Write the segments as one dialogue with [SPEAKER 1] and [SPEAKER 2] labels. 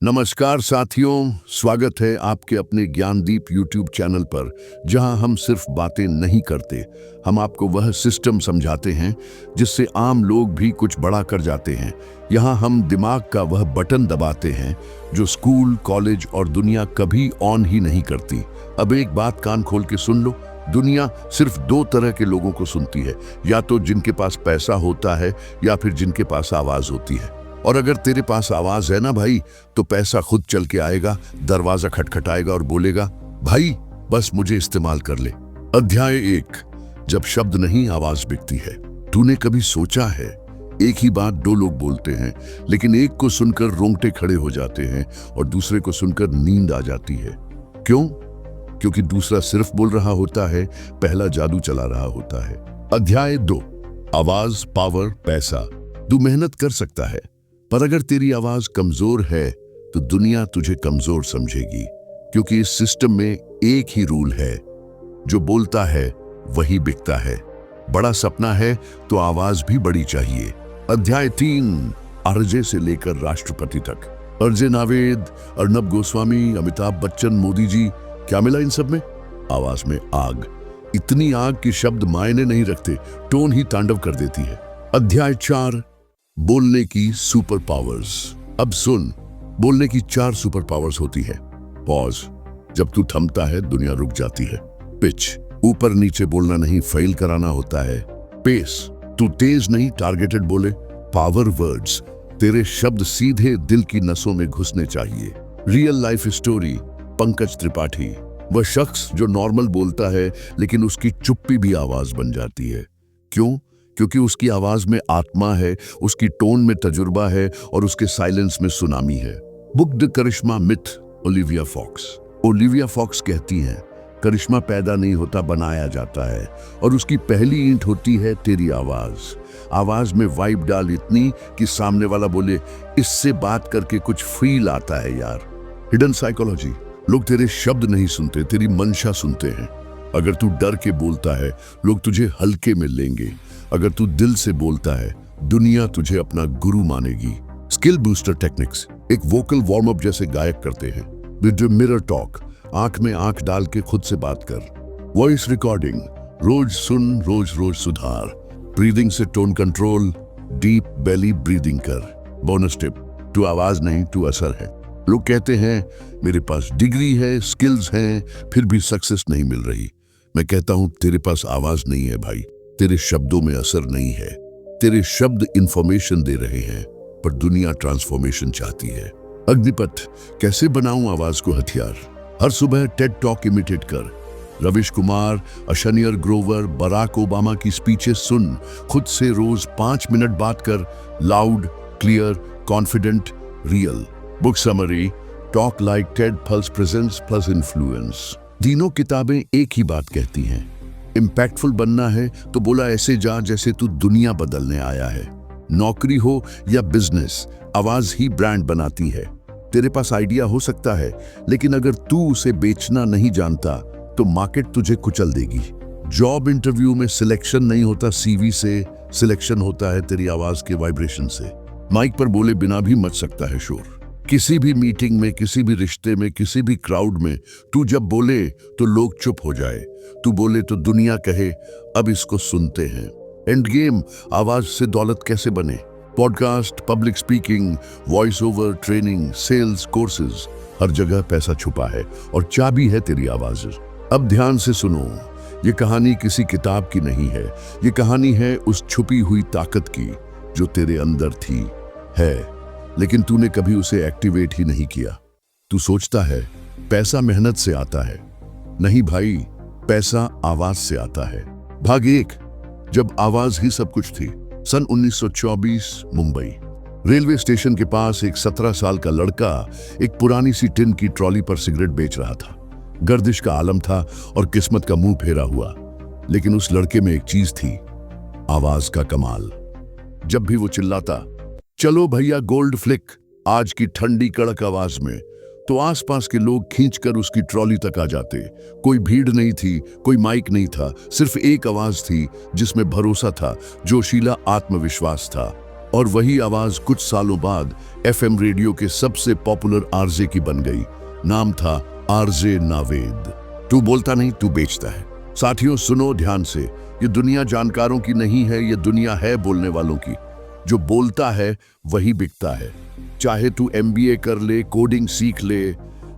[SPEAKER 1] नमस्कार साथियों, स्वागत है आपके अपने ज्ञानदीप यूट्यूब चैनल पर, जहां हम सिर्फ बातें नहीं करते, हम आपको वह सिस्टम समझाते हैं जिससे आम लोग भी कुछ बड़ा कर जाते हैं। यहां हम दिमाग का वह बटन दबाते हैं जो स्कूल, कॉलेज और दुनिया कभी ऑन ही नहीं करती। अब एक बात कान खोल के सुन लो, दुनिया सिर्फ दो तरह के लोगों को सुनती है, या तो जिनके पास पैसा होता है या फिर जिनके पास आवाज होती है। और अगर तेरे पास आवाज है ना भाई, तो पैसा खुद चल के आएगा, दरवाजा खटखटाएगा और बोलेगा, भाई बस मुझे इस्तेमाल कर ले। अध्याय 1, जब शब्द नहीं आवाज बिकती है। तूने कभी सोचा है, एक ही बात दो लोग बोलते हैं, लेकिन एक को सुनकर रोंगटे खड़े हो जाते हैं और दूसरे को सुनकर नींद आ जाती है। क्यों? क्योंकि दूसरा सिर्फ बोल रहा होता है, पहला जादू चला रहा होता है। अध्याय 2, आवाज, पावर, पैसा। तू मेहनत कर सकता है, पर अगर तेरी आवाज कमजोर है तो दुनिया तुझे कमजोर समझेगी, क्योंकि इस सिस्टम में एक ही रूल है, जो बोलता है वही बिकता है। बड़ा सपना है तो आवाज भी बड़ी चाहिए। अध्याय 3, आरजे से लेकर राष्ट्रपति तक। अजय नावेद, अर्नब गोस्वामी, अमिताभ बच्चन, मोदी जी, क्या मिला इन सब में? आवाज में आग। इतनी आग कि शब्द मायने नहीं रखते, टोन ही तांडव कर देती है। अध्याय 4, बोलने की सुपर पावर्स। अब सुन, बोलने की 4 सुपर पावर्स होती है। पॉज, जब तू थमता है दुनिया रुक जाती है। पिच, ऊपर नीचे बोलना नहीं, फेल कराना होता है। पेस, तू तेज नहीं टारगेटेड बोले। पावर वर्ड्स, तेरे शब्द सीधे दिल की नसों में घुसने चाहिए। Real life story, Pankaj Tripathi, वह शख्स जो नॉर्मल बोलता है लेकिन उसकी चुप्पी भी आवाज बन जाती है। क्यों? क्योंकि उसकी आवाज में आत्मा है, उसकी टोन में तजुर्बा है और उसके साइलेंस में सुनामी है। Book the charisma myth, Olivia Fox. Olivia Fox कहती हैं, करिश्मा पैदा नहीं होता, बनाया जाता है, और उसकी पहली ईंट होती है तेरी आवाज। आवाज में वाइब डाल इतनी कि सामने वाला बोले, इससे बात करके कुछ फील आता है यार। हिडन साइकोलॉजी, लोग तेरे शब्द नहीं सुनते, तेरी मंशा सुनते हैं। अगर तू डर के बोलता है, लोग तुझे हल्के में लेंगे। अगर तू दिल से बोलता है, दुनिया तुझे अपना गुरु मानेगी। स्किल बूस्टर टेक्निक्स, एक वोकल वार्म अप जैसे गायक करते हैं। विद मिरर टॉक, आंख में आंख डाल के खुद से बात कर। वॉइस रिकॉर्डिंग, रोज सुन, रोज रोज सुधार। ब्रीदिंग से tone control, deep belly breathing कर। बोनस टिप, तू आवाज नहीं, तू असर है। लोग कहते हैं मेरे पास डिग्री है, स्किल्स हैं, फिर भी सक्सेस नहीं मिल रही। मैं कहता हूं तेरे पास आवाज नहीं है भाई, तेरे शब्दों में असर नहीं है। तेरे शब्द इंफॉर्मेशन दे रहे हैं, पर दुनिया ट्रांसफॉर्मेशन चाहती है। अग्निपथ, कैसे बनाऊं आवाज को हथियार। हर सुबह टेड टॉक इमिटेट कर। रविश कुमार, अशनियर ग्रोवर, बराक ओबामा की स्पीचेस सुन। खुद से रोज 5 मिनट बात कर। Loud, clear, confident, real. Book summary, talk like Ted pulse presence plus influence. तीनों किताबें एक ही बात कहती हैं, इम्पैक्टफुल बनना है तो बोला ऐसे जा जैसे तू दुनिया बदलने आया है। नौकरी हो या बिजनेस, आवाज ही ब्रांड बनाती है। तेरे पास आइडिया हो सकता है, लेकिन अगर तू उसे बेचना नहीं जानता तो मार्केट तुझे कुचल देगी। जॉब इंटरव्यू में सिलेक्शन नहीं होता सीवी से, सिलेक्शन होता है तेरी आवाज के वाइब्रेशन से। माइक पर बोले बिना भी मच सकता है शोर। किसी भी मीटिंग में, किसी भी रिश्ते में, किसी भी क्राउड में तू जब बोले तो लोग चुप हो जाए। तू बोले तो दुनिया कहे, अब इसको सुनते हैं। एंड गेम, आवाज से दौलत कैसे बने। Podcast, public speaking, voice over, training, sales, courses, हर जगह पैसा छुपा है और चाबी है तेरी आवाज। अब ध्यान से सुनो, ये कहानी किसी किताब की नहीं है, ये कहानी है उस छुपी हुई ताकत की जो तेरे अंदर थी, है, लेकिन तूने कभी उसे एक्टिवेट ही नहीं किया। तू सोचता है पैसा मेहनत से आता है। नहीं भाई, पैसा आवाज से आता है। भाग 1, जब आवाज ही सब कुछ थी। सन 1924, मुंबई। रेलवे स्टेशन के पास एक 17 साल का लड़का एक पुरानी सी टिन की ट्रॉली पर सिगरेट बेच रहा था। गर्दिश का आलम था और किस्मत का मुंह फेरा हुआ, लेकिन उस लड़के में एक चीज थी, आवाज का कमाल। जब भी वो चिल्लाता, चलो भैया गोल्ड फ्लिक, आज की ठंडी कड़क आवाज में, तो आसपास के लोग खींचकर उसकी ट्रॉली तक आ जाते। कोई भीड़ नहीं थी, कोई माइक नहीं था, सिर्फ एक आवाज थी जिसमें भरोसा था, जोशीला आत्मविश्वास था। और वही आवाज कुछ सालों बाद एफएम रेडियो के सबसे पॉपुलर आरजे की बन गई। नाम था आरजे नावेद। तू बोलता नहीं, तू बेचता है। साथियों सुनो ध्यान से, ये दुनिया जानकारों की नहीं है, ये दुनिया है बोलने वालों की। जो बोलता है वही बिकता है। चाहे तू एमबीए कर ले, कोडिंग सीख ले,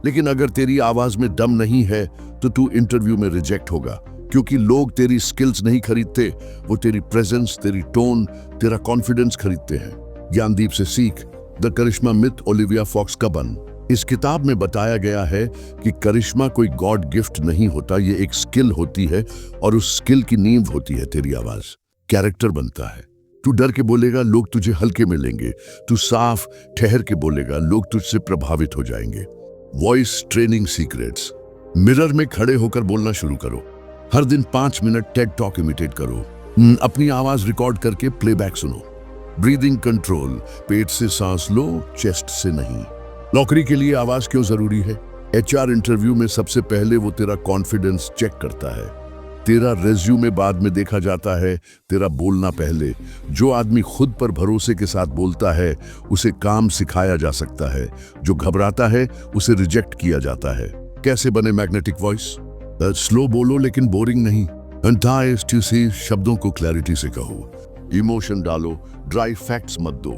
[SPEAKER 1] लेकिन अगर तेरी आवाज में दम नहीं है तो तू इंटरव्यू में रिजेक्ट होगा। क्योंकि लोग तेरी स्किल्स नहीं खरीदते, वो तेरी प्रेजेंस, तेरी टोन, तेरा कॉन्फिडेंस खरीदते हैं। ज्ञानदीप से सीख, the charisma myth, Olivia Fox का बन। इस किताब में बताया गया है कि करिश्मा कोई गॉड गिफ्ट नहीं होता, ये एक स्किल होती है और उस स्किल की नींव होती है तेरी आवाज। कैरेक्टर बनता है। तू डर के बोलेगा, लोग तुझे हल्के में लेंगे। तू साफ ठहर के बोलेगा, लोग तुझसे प्रभावित हो जाएंगे। Voice training secrets. मिरर में खड़े होकर बोलना शुरू करो। हर दिन 5 मिनट टेड टॉक इमिटेट करो। अपनी आवाज रिकॉर्ड करके प्लेबैक सुनो। ब्रीदिंग कंट्रोल, पेट से सांस लो, चेस्ट से नहीं। नौकरी के लिए आवाज क्यों जरूरी है? एचआर इंटरव्यू में सबसे पहले वो तेरा कॉन्फिडेंस चेक करता है। तेरा रेज्यूमे बाद में देखा जाता है, तेरा बोलना पहले। जो आदमी खुद पर भरोसे के साथ बोलता है उसे काम सिखाया जा सकता है। जो घबराता है उसे रिजेक्ट किया जाता है। कैसे बने मैग्नेटिक वॉइस? स्लो बोलो लेकिन बोरिंग नहीं। शब्दों को क्लैरिटी से कहो। इमोशन डालो, ड्राई फैक्ट्स मत दो।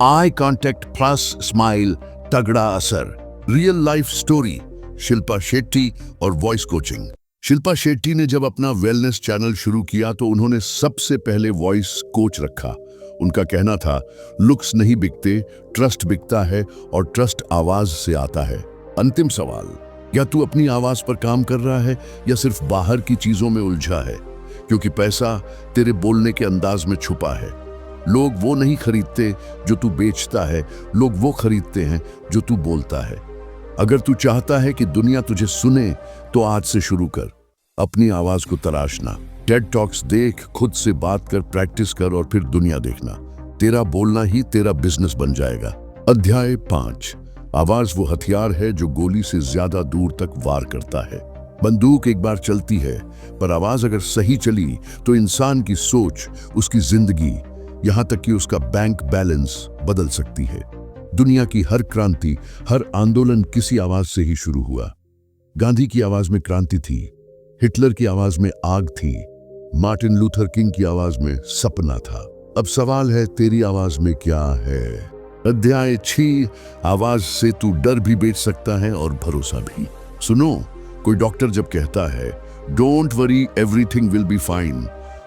[SPEAKER 1] आई कांटेक्ट प्लस स्माइल, तगड़ा असर। Real life story, Shilpa Shetty और वॉइस कोचिंग। शिल्पा शेट्टी ने जब अपना वेलनेस चैनल शुरू किया तो उन्होंने सबसे पहले वॉइस कोच रखा। उनका कहना था, लुक्स नहीं बिकते, ट्रस्ट बिकता है और ट्रस्ट आवाज से आता है। अंतिम सवाल, या तू अपनी आवाज पर काम कर रहा है या सिर्फ बाहर की चीजों में उलझा है? क्योंकि पैसा तेरे बोलने के अंदाज में छुपा है। लोग वो नहीं खरीदते जो तू बेचता है, लोग वो खरीदते हैं जो तू बोलता है। अगर तू चाहता है कि दुनिया तुझे सुने तो आज से शुरू कर। अपनी आवाज को तराशना, टेड टॉक्स देख, खुद से बात कर, प्रैक्टिस कर और फिर दुनिया देखना। तेरा बोलना ही तेरा बिजनेस बन जाएगा। अध्याय 5। आवाज वो हथियार है जो गोली से ज्यादा दूर तक वार करता है। बंदूक एक बार चलती है, पर आवाज अगर सही चली तो इंसान की सोच, उसकी जिंदगी, यहां तक कि उसका बैंक बैलेंस बदल सकती है। दुनिया की हर क्रांति, हर आंदोलन किसी आवाज से ही शुरू हुआ। गांधी की आवाज में क्रांति थी, हिटलर की आवाज में आग थी, मार्टिन लूथर किंग की आवाज में सपना था। अब सवाल है, तेरी आवाज में क्या है? अध्याय 6। आवाज से तू डर भी बेच सकता है और भरोसा भी। सुनो, कोई डॉक्टर जब कहता है don't worry everything will be fine,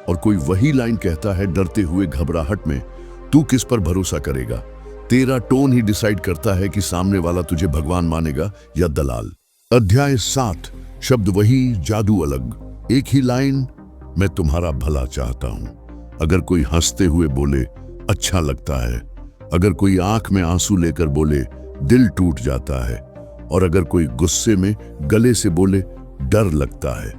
[SPEAKER 1] और कोई वही लाइन कहता है डरते हुए घबराहट में, तू किस पर भरोसा करेगा? तेरा टोन ही डिसाइड करता है कि सामने वाला तुझे भगवान मानेगा या दलाल। अध्याय 7। शब्द वही, जादू अलग। एक ही लाइन, मैं तुम्हारा भला चाहता हूं। अगर कोई हंसते हुए बोले अच्छा लगता है, अगर कोई आंख में आंसू लेकर बोले दिल टूट जाता है, और अगर कोई गुस्से में गले से बोले डर लगता है।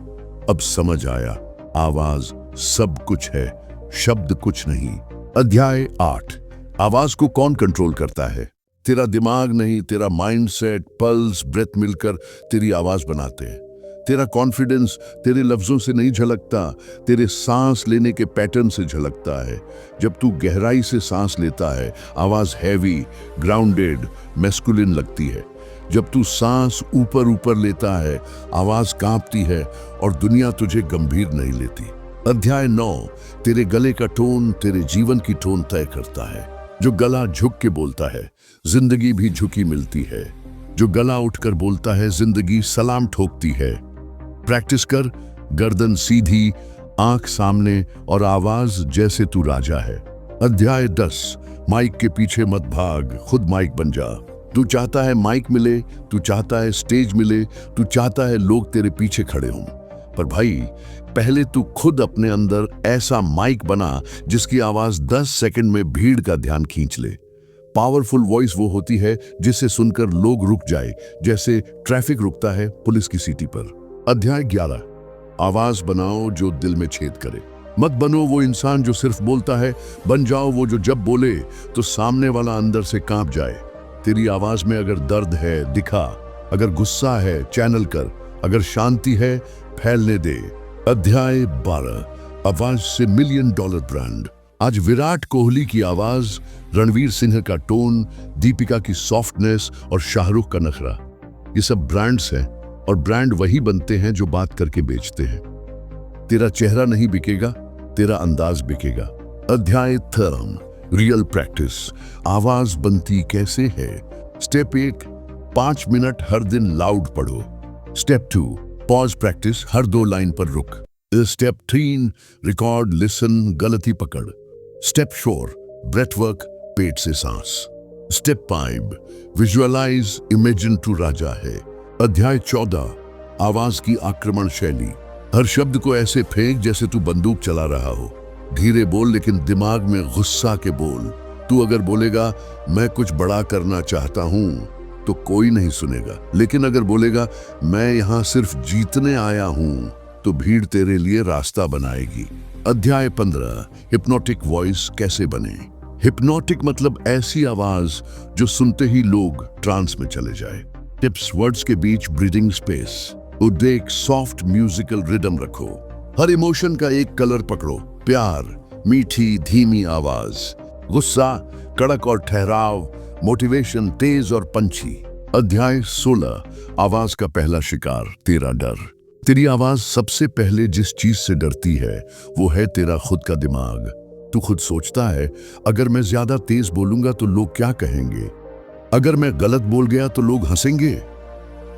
[SPEAKER 1] अब समझ आया, आवाज सब कुछ है, शब्द कुछ नहीं। अध्याय 8। आवाज को कौन कंट्रोल करता है? तेरा दिमाग नहीं, तेरा माइंडसेट, पल्स, ब्रेथ मिलकर तेरी आवाज बनाते हैं। तेरा कॉन्फिडेंस तेरे लफ्जों से नहीं झलकता, तेरे सांस लेने के पैटर्न से झलकता है। जब तू गहराई से सांस लेता है, आवाज हैवी, ग्राउंडेड, मैस्कुलिन लगती है। जब तू सांस ऊपर ऊपर लेता है, आवाज कांपती है और दुनिया तुझे गंभीर नहीं लेती। अध्याय 9। तेरे गले का टोन तेरे जीवन की टोन तय करता है। जो गला झुक के बोलता है, जिंदगी भी झुकी मिलती है। जो गला उठकर बोलता है, जिंदगी सलाम ठोकती है। प्रैक्टिस कर, गर्दन सीधी, आंख सामने और आवाज जैसे तू राजा है। अध्याय 10। माइक के पीछे मत भाग, खुद माइक बन जा। तू चाहता है माइक मिले, तू चाहता है स्टेज मिले, तू चाहता है लोग तेरे पीछे खड़े हों, पर भाई पहले तू खुद अपने अंदर ऐसा माइक बना जिसकी आवाज 10 सेकंड में भीड़ का ध्यान खींच ले। पावरफुल वॉइस वो होती है जिसे सुनकर लोग रुक जाए, जैसे ट्रैफिक रुकता है पुलिस की सीटी पर। अध्याय 11। आवाज बनाओ जो दिल में छेद करे। मत बनो वो इंसान जो सिर्फ बोलता है, बन जाओ वो जो जब बोले तो सामने वाला अंदर से कांप जाए। तेरी आवाज में अगर दर्द है, दिखा। अगर गुस्सा है, चैनल कर। अगर शांति है, फैलने दे। अध्याय 12। आवाज से $1 मिलियन ब्रांड। आज विराट कोहली की आवाज, रणवीर सिंह का टोन, दीपिका की सॉफ्टनेस और शाहरुख का नखरा, ये सब ब्रांड्स हैं और ब्रांड वही बनते हैं जो बात करके बेचते हैं। तेरा चेहरा नहीं बिकेगा, तेरा अंदाज बिकेगा। अध्याय 3, रियल प्रैक्टिस। आवाज बनती कैसे है? स्टेप 1, 5 मिनट हर दिन लाउड पढ़ो। स्टेप 2, पॉज प्रैक्टिस, हर 2 लाइन पर रुक। स्टेप 3, रिकॉर्ड, लिसन, गलती पकड़। स्टेप 4, ब्रेथ वर्क, पेट से सांस। स्टेप 5, विजुअलाइज, इमेजिन टू राजा है। अध्याय 14, आवाज की आक्रमण शैली। हर शब्द को ऐसे फेंक जैसे तू बंदूक चला रहा हो। धीरे बोल, लेकिन दिमाग में गुस्सा के बोल। तू अगर बोलेगा मैं कुछ बड़ा करना चाहता हूं तो कोई नहीं सुनेगा, लेकिन अगर बोलेगा मैं यहां सिर्फ जीतने आया हूं तो भीड़ तेरे लिए रास्ता बनाएगी। अध्याय 15, हिप्नोटिक वॉइस कैसे बने। हिप्नोटिक मतलब ऐसी आवाज जो सुनते ही लोग ट्रांस में चले जाए। टिप्स, वर्ड्स के बीच ब्रीदिंग स्पेस। एक सॉफ्ट म्यूजिकल रिदम रखो। हर इमोशन का एक कलर पकड़ो। प्यार, मीठी धीमी आवाज। गुस्सा, कड़क और ठहराव। मोटिवेशन, तेज और पंछी। अध्याय 16, आवाज का पहला शिकार, तेरा डर। तेरी आवाज सबसे पहले जिस चीज से डरती है वो है तेरा खुद का दिमाग। तू खुद सोचता है अगर मैं ज्यादा तेज बोलूंगा तो लोग क्या कहेंगे, अगर मैं गलत बोल गया तो लोग हंसेंगे।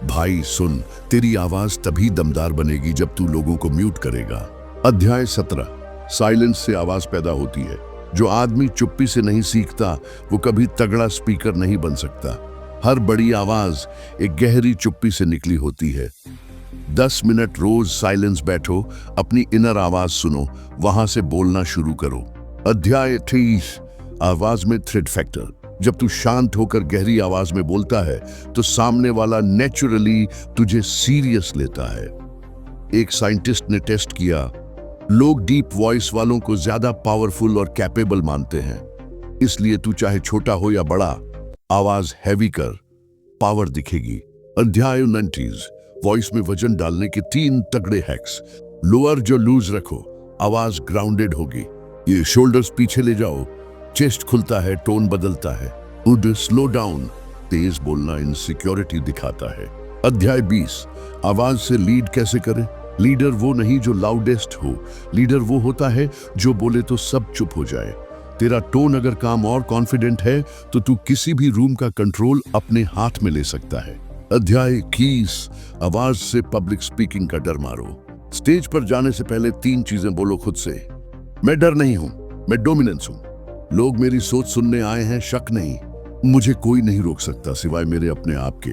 [SPEAKER 1] भाई सुन, तेरी आवाज तभी दमदार बनेगी जब तू लोगों को म्यूट करेगा। अध्याय 17, साइलेंस से आवाज पैदा होती है। जो आदमी चुप्पी से नहीं सीखता वो कभी तगड़ा स्पीकर नहीं बन सकता। हर बड़ी आवाज एक गहरी चुप्पी से निकली होती है। 10 मिनट रोज साइलेंस बैठो, अपनी इनर आवाज सुनो, वहां से बोलना शुरू करो। अध्याय 30, आवाज में थ्रेड फैक्टर। जब तू शांत होकर गहरी आवाज में बोलता है तो सामने वाला नेचुरली तुझे सीरियस लेता है। एक साइंटिस्ट ने टेस्ट किया, लोग डीप वॉइस वालों को ज्यादा पावरफुल और कैपेबल मानते हैं। इसलिए तू चाहे छोटा हो या बड़ा, आवाज हैवी कर, पावर दिखेगी। अध्याय 29, वॉइस में वजन डालने के 3 तगड़े हैक्स। लोअर जो लूज रखो, आवाज ग्राउंडेड होगी। ये शोल्डर्स पीछे ले जाओ, चेस्ट खुलता है, टोन बदलता है। उड स्लो डाउन, तेज बोलना इनसिक्योरिटी दिखाता है। अध्याय 20, आवाज से लीड कैसे करें। लीडर वो नहीं जो लाउडेस्ट हो, लीडर वो होता है जो बोले तो सब चुप हो जाए। तेरा टोन अगर काम और कॉन्फिडेंट है तो तू किसी भी रूम का कंट्रोल अपने हाथ में ले सकता है। अध्याय 21, आवाज से पब्लिक स्पीकिंग का डर मारो। स्टेज पर जाने से पहले 3 चीजें बोलो खुद से। मैं डर नहीं हूं, मैं डोमिनेंस हूं। लोग मेरी सोच सुनने आए हैं, शक नहीं। मुझे कोई नहीं रोक सकता सिवाय मेरे अपने आप के।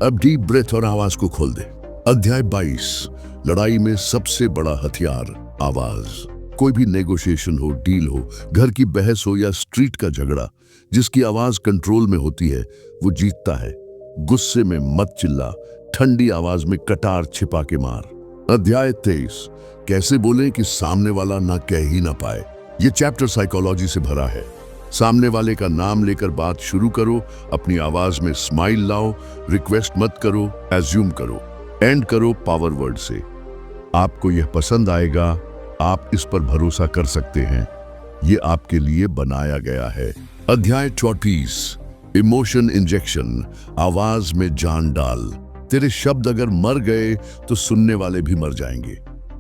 [SPEAKER 1] अब डीप ब्रेथ और आवाज को खोल दे। अध्याय 22, लड़ाई में सबसे बड़ा हथियार, आवाज। कोई भी नेगोशिएशन हो, डील हो, घर की बहस हो या स्ट्रीट का झगड़ा, जिसकी आवाज कंट्रोल में होती है वो जीतता है। गुस्से में मत चिल्ला, ठंडी आवाज में कटार छिपा के मार। अध्याय 23, कैसे बोलें कि सामने वाला ना कह ही ना पाए। ये चैप्टर साइकोलॉजी से भरा है। सामने वाले का नाम लेकर बात शुरू करो, अपनी आवाज में स्माइल लाओ, रिक्वेस्ट मत करो, एज्यूम करो, एंड करो पावर वर्ड से। आपको यह पसंद आएगा, आप इस पर भरोसा कर सकते हैं, ये आपके लिए बनाया गया है। अध्याय 24, इमोशन इंजेक्शन, आवाज में जान डाल। तेरे शब्द अगर मर गए तो सुनने वाले भी मर जाएंगे।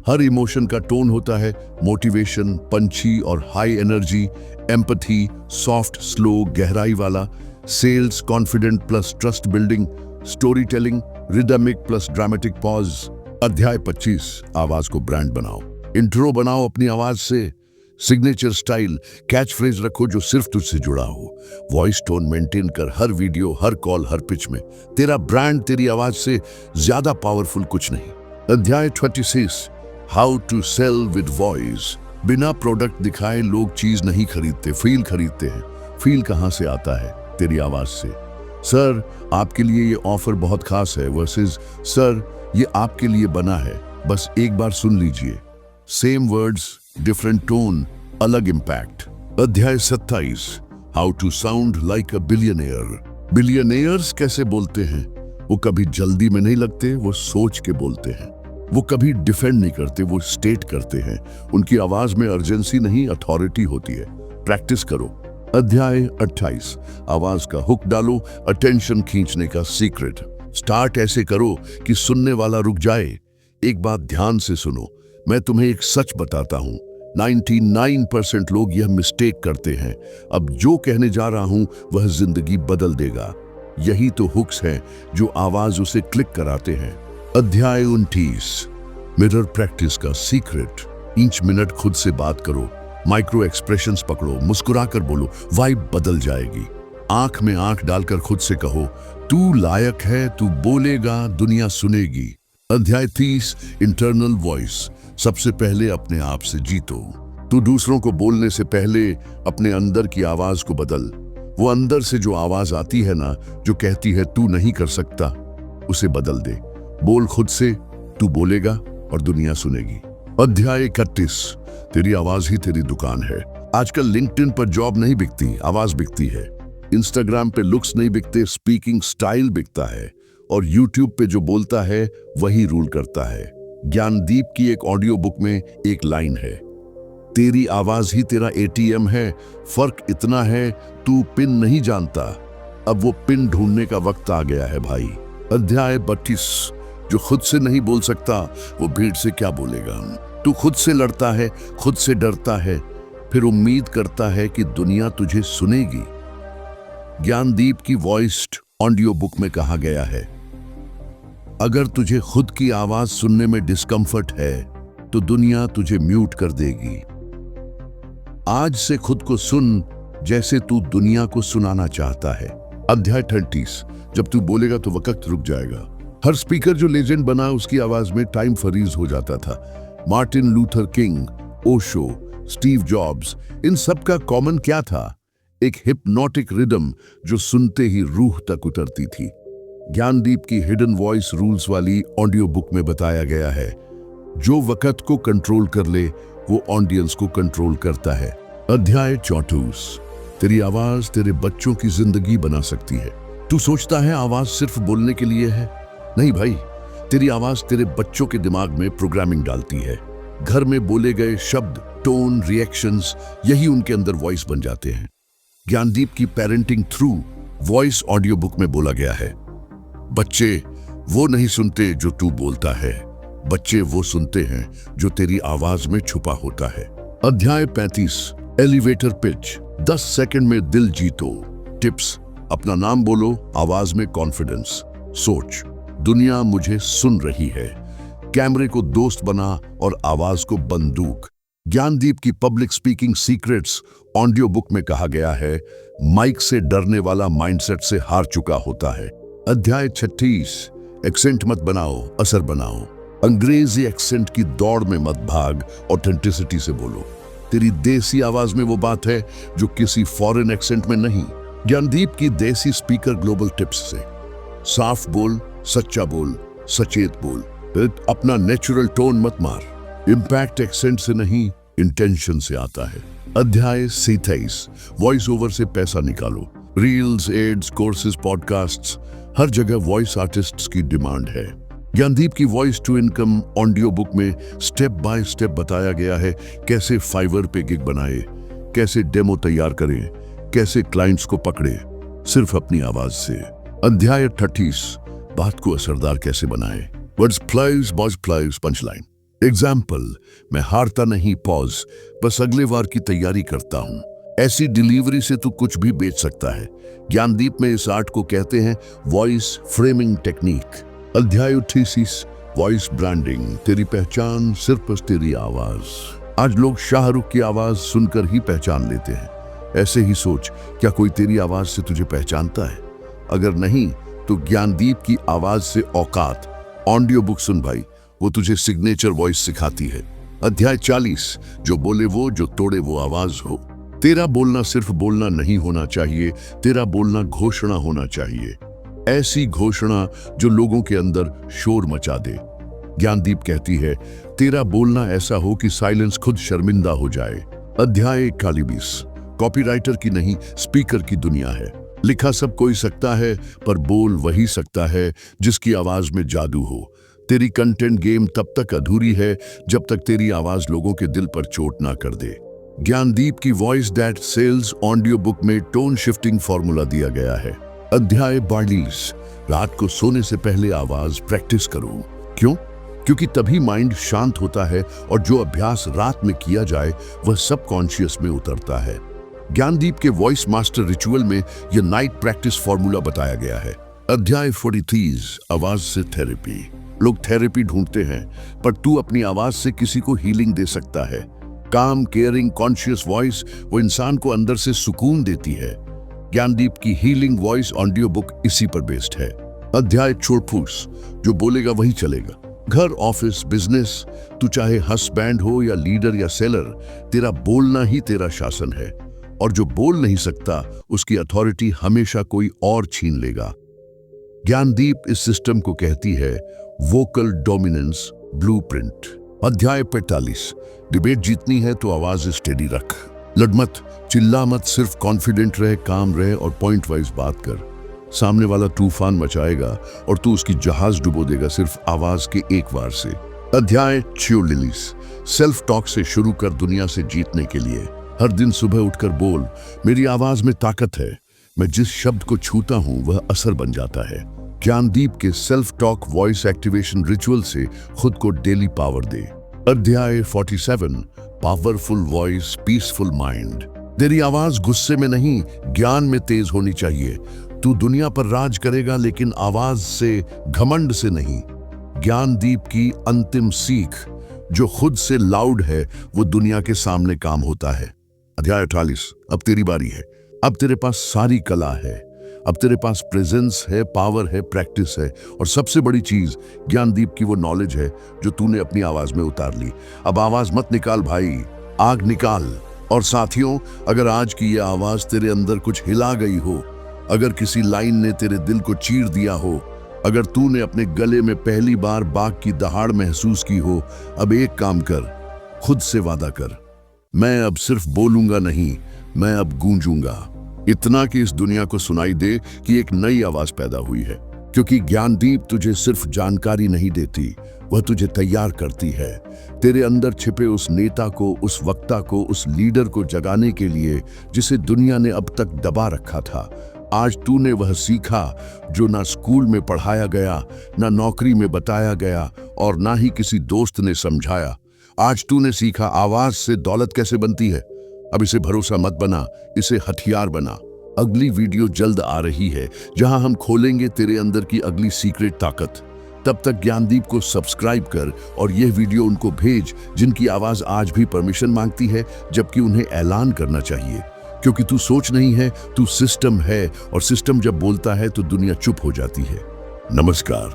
[SPEAKER 1] हर इमोशन का टोन होता है, मोटिवेशन, पंछी और high energy, empathy, soft slow गहराई वाला, sales, confident plus trust building, story telling, rhythmic plus dramatic pause. अध्याय 25, आवाज को ब्रांड बनाओ। इंट्रो बनाओ अपनी आवाज से, सिग्नेचर स्टाइल, कैच फ्रेज रखो जो सिर्फ तुझसे जुड़ा हो। वॉइस टोन मेंटेन कर, हर वीडियो, हर कॉल, हर पिच में। तेरा ब्रांड तेरी आवाज से ज्यादा पावरफुल कुछ नहीं। अध्याय 26, how to sell with voice. बिना प्रोडक्ट दिखाए लोग चीज नहीं खरीदते, फील खरीदते हैं। फील कहां से आता है? तेरी आवाज से। सर आपके लिए ये ऑफर बहुत खास है वर्सेस सर ये आपके लिए बना है, बस एक बार सुन लीजिए। सेम वर्ड्स, डिफरेंट टोन, अलग इम्पैक्ट। अध्याय 27, how to sound like a billionaire. Billionaires कैसे बोलते हैं? वो कभी जल्दी में नहीं लगते, वो सोच के बोलते हैं। वो कभी डिफेंड नहीं करते, वो स्टेट करते हैं। उनकी आवाज में अर्जेंसी नहीं, अथॉरिटी होती है। प्रैक्टिस करो। अध्याय 28, आवाज का हुक डालो, अटेंशन खींचने का सीक्रेट। स्टार्ट ऐसे करो कि सुनने वाला रुक जाए। एक बात ध्यान से सुनो, मैं तुम्हें एक सच बताता हूं, 99% लोग यह मिस्टेक करते हैं। अब जो कहने जा रहा हूं वह जिंदगी बदल देगा। यही तो हुक्स हैं जो आवाज उसे क्लिक कराते हैं। अध्याय 29, मिरर प्रैक्टिस का सीक्रेट। इंच मिनट खुद से बात करो, माइक्रो एक्सप्रेशंस पकड़ो, मुस्कुराकर बोलो, वाइब बदल जाएगी। आंख में आंख डालकर खुद से कहो, तू लायक है, तू बोलेगा, दुनिया सुनेगी। अध्याय 30, इंटरनल वॉइस। सबसे पहले अपने आप से जीतो। तू दूसरों को बोलने से पहले अपने अंदर की आवाज को बदल। वो अंदर से जो आवाज आती है ना, जो कहती है तू नहीं कर सकता, उसे बदल दे। बोल खुद से, तू बोलेगा और दुनिया सुनेगी। अध्याय 31, तेरी आवाज ही तेरी दुकान है। आजकल लिंक्डइन पर जॉब नहीं बिकती, आवाज बिकती है। इंस्टाग्राम पे लुक्स नहीं बिकते, स्पीकिंग स्टाइल बिकता है। और यूट्यूब पे जो बोलता है वही रूल करता है। ज्ञानदीप की एक ऑडियो बुक में एक लाइन है, तेरी आवाज ही तेरा एटीएम है। फर्क इतना है, तू पिन नहीं जानता, अब वो पिन ढूंढने का वक्त आ गया है भाई। अध्याय 32, जो खुद से नहीं बोल सकता वो भीड़ से क्या बोलेगा। तू खुद से लड़ता है, खुद से डरता है, फिर उम्मीद करता है कि दुनिया तुझे सुनेगी। ज्ञानदीप की वॉइस्ड ऑडियो बुक में कहा गया है, अगर तुझे खुद की आवाज सुनने में डिस्कम्फर्ट है तो दुनिया तुझे म्यूट कर देगी। आज से खुद को सुन जैसे तू दुनिया को सुनाना चाहता है। अध्याय 30, जब तू बोलेगा तो वक्त रुक जाएगा। हर स्पीकर जो लेजेंड बना उसकी आवाज में टाइम फ्रीज हो जाता था। Martin Luther King, Osho, Steve Jobs, इन सब का कॉमन क्या था? एक हिप्नोटिक रिदम जो सुनते ही रूह तक उतरती थी। ज्ञानदीप की हिडन वॉइस रूल्स वाली ऑडियो बुक में बताया गया है, जो वक्त को कंट्रोल कर ले वो ऑडियंस को कंट्रोल करता है। अध्याय 34, तेरी आवाज तेरे बच्चों की जिंदगी बना सकती है। तू सोचता है आवाज सिर्फ बोलने के लिए है? नहीं भाई, तेरी आवाज तेरे बच्चों के दिमाग में प्रोग्रामिंग डालती है। घर में बोले गए शब्द, टोन, रिएक्शंस, यही उनके अंदर वॉइस बन जाते हैं। ज्ञानदीप की parenting through voice audio book में बोला गया है, बच्चे वो नहीं सुनते जो तू बोलता है, बच्चे वो सुनते हैं जो तेरी आवाज में छुपा होता है। अध्याय 35, एलिवेटर पिच। 10 सेकंड में दिल जीतो। टिप्स, अपना नाम बोलो, आवाज में कॉन्फिडेंस। सोच, दुनिया मुझे सुन रही है। कैमरे को दोस्त बना और आवाज को बंदूक। ज्ञानदीप की public speaking secrets audio book में कहा गया है, माइक से डरने वाला माइंडसेट से हार चुका होता है। अध्याय 36, एक्सेंट मत बनाओ, असर बनाओ। अंग्रेजी एक्सेंट की दौड़ में मत भाग, ऑथेंटिसिटी से बोलो। तेरी देसी आवाज में वो बात है जो किसी फॉरेन एक्सेंट में नहीं। ज्ञानदीप की देसी स्पीकर ग्लोबल टिप्स से, साफ बोल, सच्चा बोल, सचेत बोल, अपना नेचुरल टोन मत मार। इम्पैक्ट एक्सेंट से नहीं, इंटेंशन से आता है। अध्याय 27, वॉइस ओवर से पैसा निकालो। रील्स, एड्स, कोर्सेज, पॉडकास्ट्स, हर जगह वॉइस आर्टिस्ट्स की डिमांड है। ज्ञानदीप की voice to income audio book में स्टेप बाय स्टेप बताया गया है, कैसे फाइवर पे गिग बनाए, कैसे डेमो तैयार करें, कैसे क्लाइंट्स को पकड़े सिर्फ अपनी आवाज से। अध्याय 30, बात को असरदार कैसे बनाए। Words place, boughs place, punchline. Example, मैं हारता नहीं, पॉज, बस अगले बार की तैयारी करता हूं। ऐसी डिलीवरी से तू कुछ भी बेच सकता है। ज्ञानदीप में इस आर्ट को कहते हैं वॉइस फ्रेमिंग टेक्निक। अध्याय 38, वॉइस ब्रांडिंग। तेरी पहचान सिर्फ तेरी आवाज। आज लोग शाहरुख की आवाज सुनकर ही पहचान लेते हैं। ऐसे ही सोच, क्या कोई तेरी आवाज से तुझे पहचानता है? अगर नहीं तो ज्ञानदीप की आवाज से औकात ऑडियो बुक सुन भाई, वो तुझे सिग्नेचर वॉइस सिखाती है। अध्याय 40, जो बोले वो, जो तोड़े वो आवाज हो। तेरा बोलना सिर्फ बोलना नहीं होना चाहिए, तेरा बोलना घोषणा होना चाहिए। ऐसी घोषणा जो लोगों के अंदर शोर मचा दे। ज्ञानदीप कहती है, तेरा बोलना ऐसा हो कि साइलेंस खुद शर्मिंदा हो जाए। अध्याय 41, कॉपीराइटर की नहीं, स्पीकर की दुनिया है। लिखा सब कोई सकता है, पर बोल वही सकता है जिसकी आवाज में जादू हो। तेरी कंटेंट गेम तब तक अधूरी है जब तक तेरी आवाज लोगों के दिल पर चोट ना कर दे। ज्ञानदीप की voice that sells audio book में टोन शिफ्टिंग फॉर्मूला दिया गया है। अध्याय 42, रात को सोने से पहले आवाज प्रैक्टिस करो। क्यों? क्योंकि तभी माइंड शांत होता है और जो अभ्यास रात में किया जाए वह सबकॉन्शियस में उतरता है। ज्ञानदीप के वॉइस मास्टर रिचुअल में यह नाइट प्रैक्टिस फॉर्मूला बताया गया है। अध्याय 43, आवाज से थेरेपी। लोग थेरेपी ढूंढते हैं, पर तू अपनी आवाज से किसी को हीलिंग दे सकता है। काम, केयरिंग, कॉन्शियस वॉइस वो इंसान को अंदर से सुकून देती है। ज्ञानदीप की हीलिंग वॉइस ऑडियो बुक इसी पर बेस्ड है। अध्याय 44, जो बोलेगा वही चलेगा। घर, ऑफिस, बिजनेस, तू चाहे हस्बैंड हो या लीडर या सेलर, तेरा बोलना ही तेरा शासन है। और जो बोल नहीं सकता उसकी अथॉरिटी हमेशा कोई और छीन लेगा। ज्ञानदीप इस सिस्टम को कहती है वोकल डोमिनेंस ब्लूप्रिंट। अध्याय 45, डिबेट जीतनी है तो आवाज स्टेडी रख। लड़ मत, चिल्ला मत, सिर्फ कॉन्फिडेंट रहे, काम रहे और पॉइंट वाइज बात कर। सामने वाला तूफान मचाएगा और तू उसकी जहाज डुबो देगा सिर्फ आवाज के एक वार से। अध्याय 46, सेल्फ टॉक से शुरू कर दुनिया से जीतने के लिए। हर दिन सुबह उठकर बोल, मेरी आवाज में ताकत है, मैं जिस शब्द को छूता हूं वह असर बन जाता है। ज्ञानदीप के self talk voice activation ritual से खुद को डेली पावर दे। अध्याय 47, पावरफुल वॉइस पीसफुल माइंड। तेरी आवाज गुस्से में नहीं, ज्ञान में तेज होनी चाहिए। तू दुनिया पर राज करेगा लेकिन आवाज से, घमंड से नहीं। ज्ञानदीप की अंतिम सीख, जो खुद से लाउड है वो दुनिया के सामने काम होता है। अध्याय 48, अब तेरी बारी है। अब तेरे पास सारी कला है, अब तेरे पास प्रेजेंस है, पावर है, प्रैक्टिस है और सबसे बड़ी चीज ज्ञानदीप की वो नॉलेज है जो तूने अपनी आवाज में उतार ली। अब आवाज मत निकाल भाई, आग निकाल। और साथियों, अगर आज की ये आवाज तेरे अंदर कुछ हिला गई हो, अगर किसी लाइन ने तेरे दिल को चीर दिया हो, अगर तूने अपने गले में पहली बार बाघ की दहाड़ महसूस की हो, अब एक काम कर, खुद से वादा कर, मैं अब सिर्फ बोलूंगा नहीं, मैं अब गूंजूंगा। इतना कि इस दुनिया को सुनाई दे कि एक नई आवाज पैदा हुई है। क्योंकि ज्ञानदीप तुझे सिर्फ जानकारी नहीं देती, वह तुझे तैयार करती है। तेरे अंदर छिपे उस नेता को, उस वक्ता को, उस लीडर को जगाने के लिए जिसे दुनिया ने अब तक दबा रखा था। आज तूने वह सीखा जो ना स्कूल में पढ़ाया गया, ना नौकरी में बताया गया और ना ही किसी दोस्त ने समझाया। आज तूने सीखा आवाज से दौलत कैसे बनती है। अब इसे भरोसा मत बना, इसे हथियार बना। अगली वीडियो जल्द आ रही है जहां हम खोलेंगे तेरे अंदर की अगली सीक्रेट ताकत। तब तक ज्ञानदीप को सब्सक्राइब कर और यह वीडियो उनको भेज जिनकी आवाज आज भी परमिशन मांगती है, जबकि उन्हें ऐलान करना चाहिए। क्योंकि तू सोच नहीं है, तू सिस्टम है और सिस्टम जब बोलता है तो दुनिया चुप हो जाती है। नमस्कार।